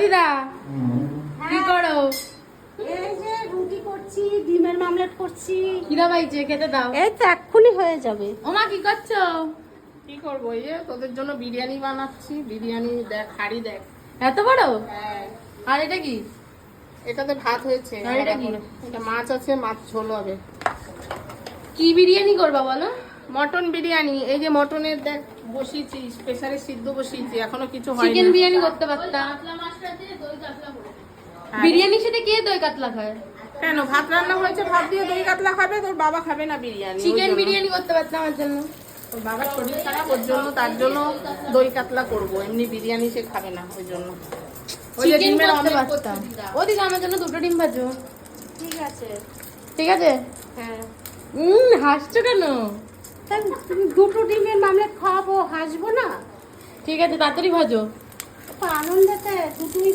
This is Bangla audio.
দিদা কি করো? এই যে রুটি করছি, ডিমের মামলেট করছি। খিদা পাইছে, খেতে দাও। এই তো এক্ষুনি হয়ে যাবে। ওমা কি করছো? কি করবো, এই যে তোদের জন্য বিরিয়ানি বানাচ্ছি। বিরিয়ানি দেখ, হাড়ি দেখ। এত বড়? হ্যাঁ, আর এটা কি? এটাতে ভাত হয়েছে। আর এটা কি? এটা মাছ আছে, মাছ ঝোল হবে। কি বিরিয়ানি করবা বলো? মটন বিরিয়ানি। এই যে মটনের দেখ বসিয়েছি, প্রেসারে সিদ্ধ বসিয়েছি, এখনো কিছু হয়নি। চিকেন বিরিয়ানি করতে পারতাম। বিরিয়ানির সাথে কে দই কাতলা খায়? কেন, ভাত রান্না হয়েছে, ভাত দিয়ে দই কাতলা খাবে। তোর বাবা খাবে না বিরিয়ানি। চিকেন বিরিয়ানি করতে পারতাম আমার জন্য। তোর বাবার শরীর খারাপ, ওর জন্য, তার জন্য দই কাতলা করবো। এমনি বিরিয়ানি সে খাবে না, ওই জন্য। ওই যে চিকেন ডিমের করতে অমলেট পারতাম। করছি, দিদা। ও দিদা আমার জন্য 2টো ডিম ভাজো। ঠিক আছে। ঠিক আছে। হ্যাঁ, হাসছো কেন? তা তুমি 2টো ডিমের মামলেট খাওয়াবো, হাসবো না? ঠিক আছে, তাড়াতাড়ি ভাজো। আনন্দেতে দুটোই